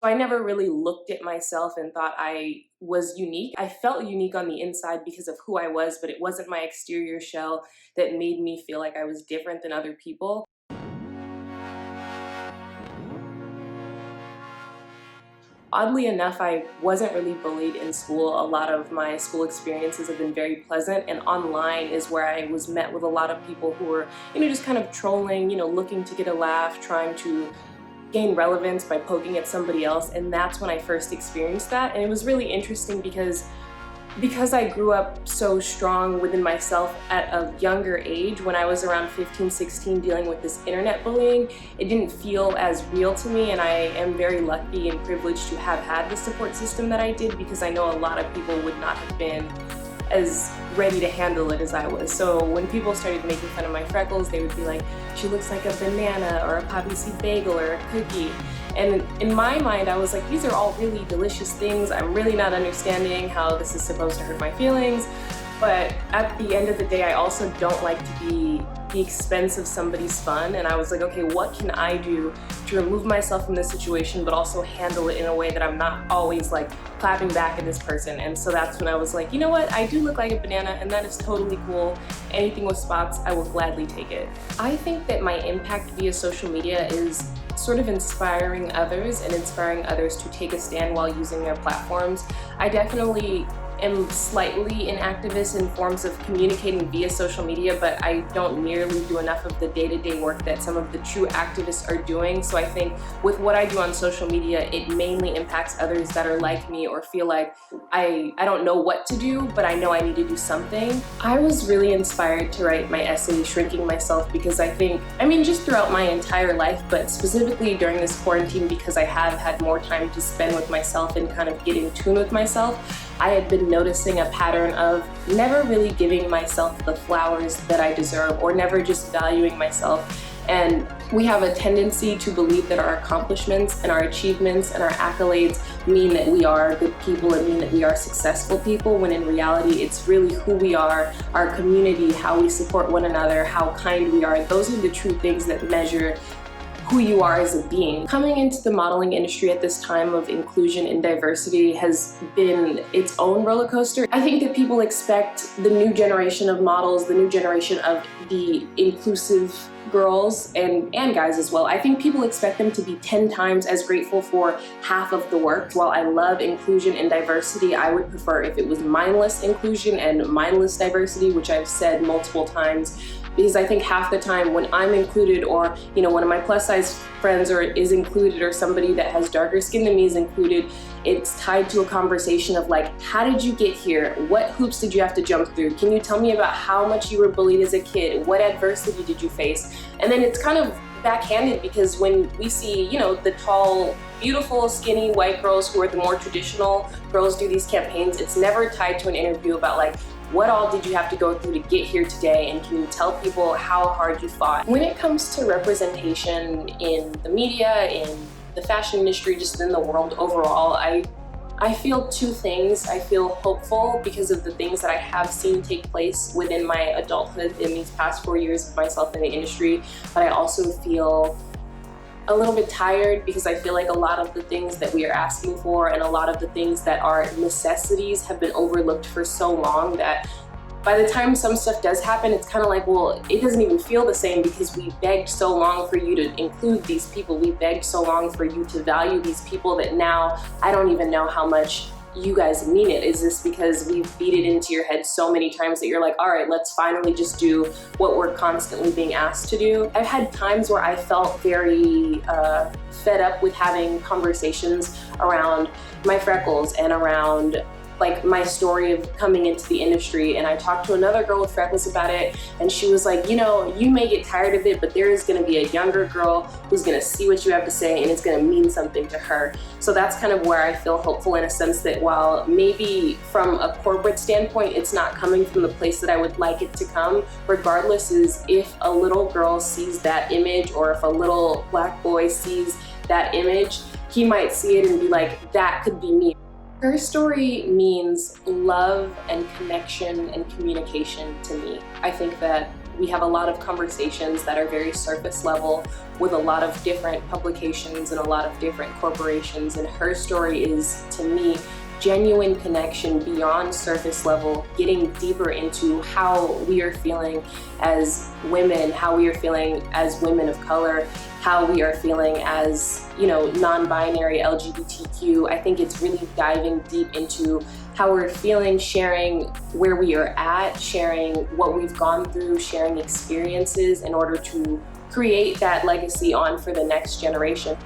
I never really looked at myself and thought I was unique. I felt unique on the inside because of who I was, but it wasn't my exterior shell that made me feel like I was different than other people. Oddly enough, I wasn't really bullied in school. A lot of my school experiences have been very pleasant, and online is where I was met with a lot of people who were, just kind of trolling, looking to get a laugh, trying to gain relevance by poking at somebody else, and that's when I first experienced that. And it was really interesting because I grew up so strong within myself at a younger age. When I was around 15, 16, dealing with this internet bullying, it didn't feel as real to me, and I am very lucky and privileged to have had the support system that I did, because I know a lot of people would not have been as ready to handle it as I was. So when people started making fun of my freckles, they would be like, she looks like a banana or a poppy seed bagel or a cookie. And in my mind, I was like, these are all really delicious things. I'm really not understanding how this is supposed to hurt my feelings. But at the end of the day, I also don't like to be the expense of somebody's fun. And I was like, okay, what can I do to remove myself from this situation, but also handle it in a way that I'm not always like clapping back at this person? And so that's when I was like, you know what? I do look like a banana, and that is totally cool. Anything with spots, I will gladly take it. I think that my impact via social media is sort of inspiring others and inspiring others to take a stand while using their platforms. I definitely am slightly an activist in forms of communicating via social media, but I don't nearly do enough of the day-to-day work that some of the true activists are doing. So I think with what I do on social media, it mainly impacts others that are like me or feel like I don't know what to do, but I know I need to do something. I was really inspired to write my essay, Shrinking Myself, because I think, just throughout my entire life, but specifically during this quarantine, because I have had more time to spend with myself and kind of get in tune with myself, I had been noticing a pattern of never really giving myself the flowers that I deserve, or never just valuing myself. And we have a tendency to believe that our accomplishments and our achievements and our accolades mean that we are good people and mean that we are successful people, when in reality it's really who we are, our community, how we support one another, how kind we are. Those are the true things that measure who you are as a being. Coming into the modeling industry at this time of inclusion and diversity has been its own roller coaster. I think that people expect the new generation of models, the new generation of the inclusive girls and guys as well. I think people expect them to be 10 times as grateful for half of the work. While I love inclusion and diversity, I would prefer if it was mindless inclusion and mindless diversity, which I've said multiple times. Because I think half the time when I'm included, or one of my plus size friends is included, or somebody that has darker skin than me is included, it's tied to a conversation of like, how did you get here? What hoops did you have to jump through? Can you tell me about how much you were bullied as a kid? What adversity did you face? And then it's kind of backhanded, because when we see, the tall, beautiful, skinny white girls who are the more traditional girls do these campaigns, it's never tied to an interview about like, what all did you have to go through to get here today, and can you tell people how hard you fought? When it comes to representation in the media, in the fashion industry, just in the world overall, I feel two things. I feel hopeful because of the things that I have seen take place within my adulthood in these past 4 years of myself in the industry, but I also feel a little bit tired, because I feel like a lot of the things that we are asking for and a lot of the things that are necessities have been overlooked for so long that by the time some stuff does happen, it's kind of like, well, it doesn't even feel the same, because we begged so long for you to include these people. We begged so long for you to value these people that now I don't even know how much you guys mean it. Is this because we've beat it into your head so many times that you're like, all right, let's finally just do what we're constantly being asked to do? I've had times where I felt very fed up with having conversations around my freckles and around like my story of coming into the industry. And I talked to another girl with freckles about it, and she was like, you may get tired of it, but there is gonna be a younger girl who's gonna see what you have to say, and it's gonna mean something to her. So that's kind of where I feel hopeful, in a sense that while maybe from a corporate standpoint, it's not coming from the place that I would like it to come, regardless, is if a little girl sees that image, or if a little Black boy sees that image, he might see it and be like, that could be me. Her story means love and connection and communication to me. I think that we have a lot of conversations that are very surface level with a lot of different publications and a lot of different corporations, and her story is, to me, genuine connection beyond surface level, getting deeper into how we are feeling as women, how we are feeling as women of color, how we are feeling as, non-binary LGBTQ. I think it's really diving deep into how we're feeling, sharing where we are at, sharing what we've gone through, sharing experiences in order to create that legacy on for the next generation.